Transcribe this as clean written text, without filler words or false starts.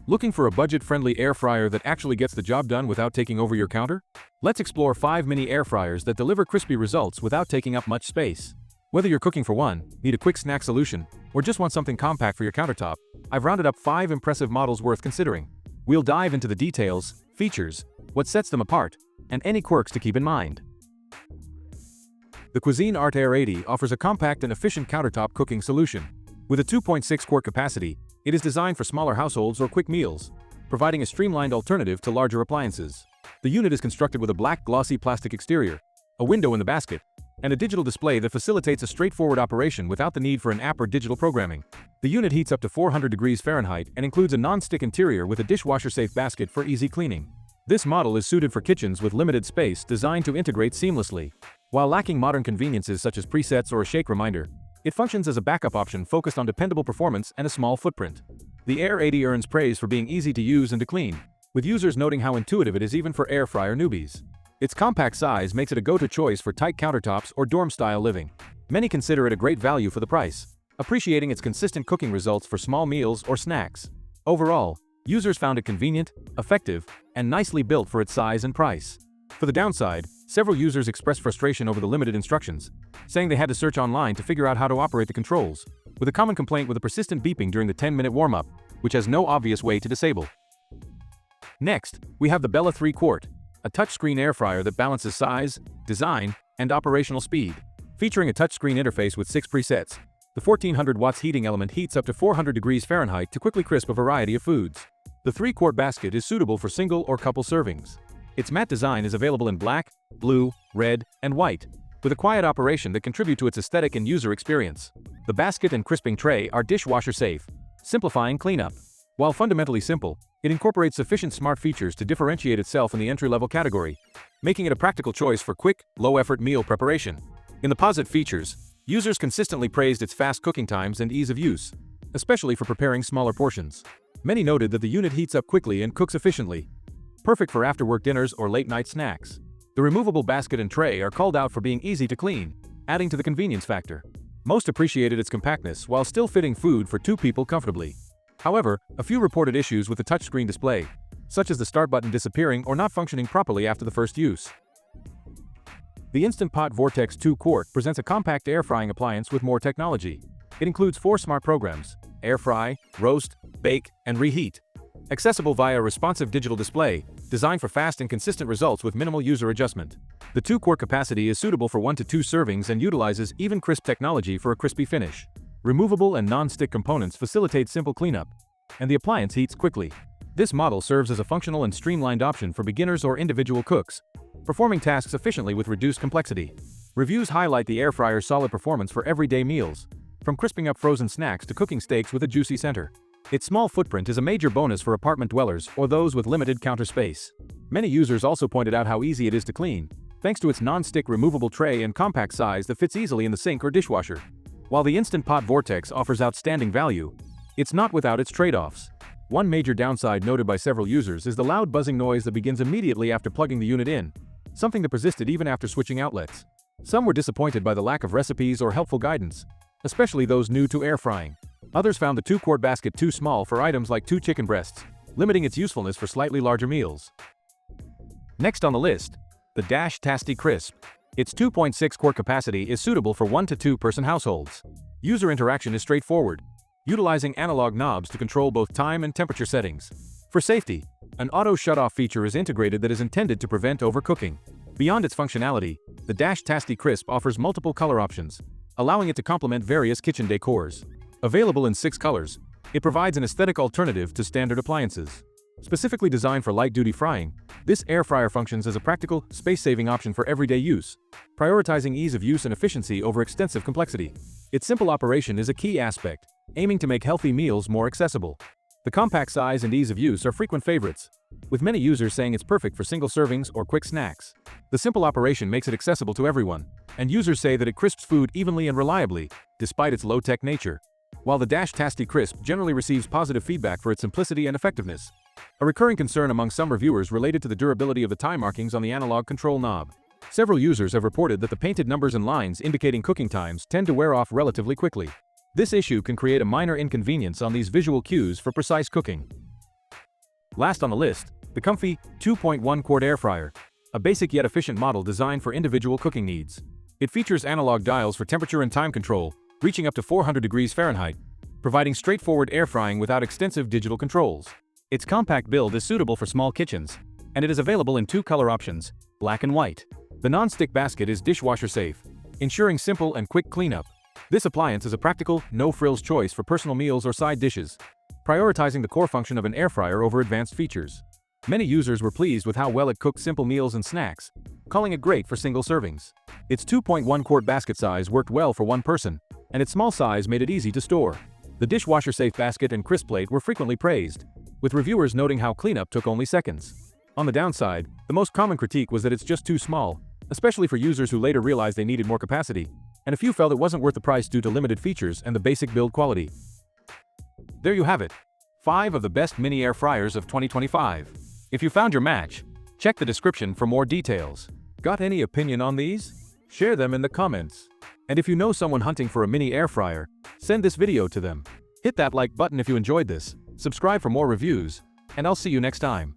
Looking for a budget-friendly air fryer that actually gets the job done without taking over your counter? Let's explore 5 mini air fryers that deliver crispy results without taking up much space. Whether you're cooking for one, need a quick snack solution, or just want something compact for your countertop, I've rounded up 5 impressive models worth considering. We'll dive into the details, features, what sets them apart, and any quirks to keep in mind. The Cuisinart AIR-80 offers a compact and efficient countertop cooking solution. With a 2.6 quart capacity, it is designed for smaller households or quick meals, providing a streamlined alternative to larger appliances. The unit is constructed with a black glossy plastic exterior, a window in the basket, and a digital display that facilitates a straightforward operation without the need for an app or digital programming. The unit heats up to 400 degrees Fahrenheit and includes a non-stick interior with a dishwasher-safe basket for easy cleaning. This model is suited for kitchens with limited space, designed to integrate seamlessly. While lacking modern conveniences such as presets or a shake reminder, it functions as a backup option focused on dependable performance and a small footprint. The AIR-80 earns praise for being easy to use and to clean, with users noting how intuitive it is even for air fryer newbies. Its compact size makes it a go-to choice for tight countertops or dorm-style living. Many consider it a great value for the price, appreciating its consistent cooking results for small meals or snacks. Overall, users found it convenient, effective, and nicely built for its size and price. For the downside, several users expressed frustration over the limited instructions, saying they had to search online to figure out how to operate the controls, with a common complaint with a persistent beeping during the 10-minute warm-up, which has no obvious way to disable. Next, we have the Bella 3 Quart, a touchscreen air fryer that balances size, design, and operational speed. Featuring a touchscreen interface with 6 presets, the 1400 watts heating element heats up to 400 degrees Fahrenheit to quickly crisp a variety of foods. The 3-quart basket is suitable for single or couple servings. Its matte design is available in black, blue, red, and white, with a quiet operation that contribute to its aesthetic and user experience. The basket and crisping tray are dishwasher safe, simplifying cleanup. While fundamentally simple, it incorporates sufficient smart features to differentiate itself in the entry-level category, making it a practical choice for quick, low-effort meal preparation. In the positive features, users consistently praised its fast cooking times and ease of use, especially for preparing smaller portions. Many noted that the unit heats up quickly and cooks efficiently, perfect for after-work dinners or late-night snacks. The removable basket and tray are called out for being easy to clean, adding to the convenience factor. Most appreciated its compactness while still fitting food for 2 people comfortably. However, a few reported issues with the touchscreen display, such as the start button disappearing or not functioning properly after the first use. The Instant Pot Vortex 2 Quart presents a compact air frying appliance with more technology. It includes 4 smart programs: air fry, roast, bake, and reheat. Accessible via a responsive digital display, designed for fast and consistent results with minimal user adjustment. The 2-quart capacity is suitable for 1 to 2 servings and utilizes Even Crisp technology for a crispy finish. Removable and non-stick components facilitate simple cleanup, and the appliance heats quickly. This model serves as a functional and streamlined option for beginners or individual cooks, performing tasks efficiently with reduced complexity. Reviews highlight the air fryer's solid performance for everyday meals, from crisping up frozen snacks to cooking steaks with a juicy center. Its small footprint is a major bonus for apartment dwellers or those with limited counter space. Many users also pointed out how easy it is to clean, thanks to its non-stick removable tray and compact size that fits easily in the sink or dishwasher. While the Instant Pot Vortex offers outstanding value, it's not without its trade-offs. One major downside noted by several users is the loud buzzing noise that begins immediately after plugging the unit in, something that persisted even after switching outlets. Some were disappointed by the lack of recipes or helpful guidance, especially those new to air frying. Others found the 2-quart basket too small for items like 2 chicken breasts, limiting its usefulness for slightly larger meals. Next on the list, the Tasti-Crisp. Its 2.6 quart capacity is suitable for 1 to 2 person households. User interaction is straightforward, utilizing analog knobs to control both time and temperature settings. For safety, an auto shut-off feature is integrated that is intended to prevent overcooking. Beyond its functionality, the Tasti-Crisp offers multiple color options, allowing it to complement various kitchen decors. Available in 6 colors, it provides an aesthetic alternative to standard appliances. Specifically designed for light-duty frying, this air fryer functions as a practical, space-saving option for everyday use, prioritizing ease of use and efficiency over extensive complexity. Its simple operation is a key aspect, aiming to make healthy meals more accessible. The compact size and ease of use are frequent favorites, with many users saying it's perfect for single servings or quick snacks. The simple operation makes it accessible to everyone, and users say that it crisps food evenly and reliably, despite its low-tech nature. While the Tasti-Crisp generally receives positive feedback for its simplicity and effectiveness, a recurring concern among some reviewers related to the durability of the time markings on the analog control knob. Several users have reported that the painted numbers and lines indicating cooking times tend to wear off relatively quickly. This issue can create a minor inconvenience on these visual cues for precise cooking. Last on the list, the COMFEE 2.1 quart air fryer, a basic yet efficient model designed for individual cooking needs. It features analog dials for temperature and time control, reaching up to 400 degrees Fahrenheit, providing straightforward air frying without extensive digital controls. Its compact build is suitable for small kitchens, and it is available in 2 color options, black and white. The non-stick basket is dishwasher safe, ensuring simple and quick cleanup. This appliance is a practical, no-frills choice for personal meals or side dishes, prioritizing the core function of an air fryer over advanced features. Many users were pleased with how well it cooked simple meals and snacks, calling it great for single servings. Its 2.1 quart basket size worked well for one person, and its small size made it easy to store. The dishwasher-safe basket and crisp plate were frequently praised, with reviewers noting how cleanup took only seconds. On the downside, the most common critique was that it's just too small, especially for users who later realized they needed more capacity, and a few felt it wasn't worth the price due to limited features and the basic build quality. There you have it. 5 of the best mini air fryers of 2025. If you found your match, check the description for more details. Got any opinion on these? Share them in the comments. And if you know someone hunting for a mini air fryer, send this video to them. Hit that like button if you enjoyed this, subscribe for more reviews, and I'll see you next time.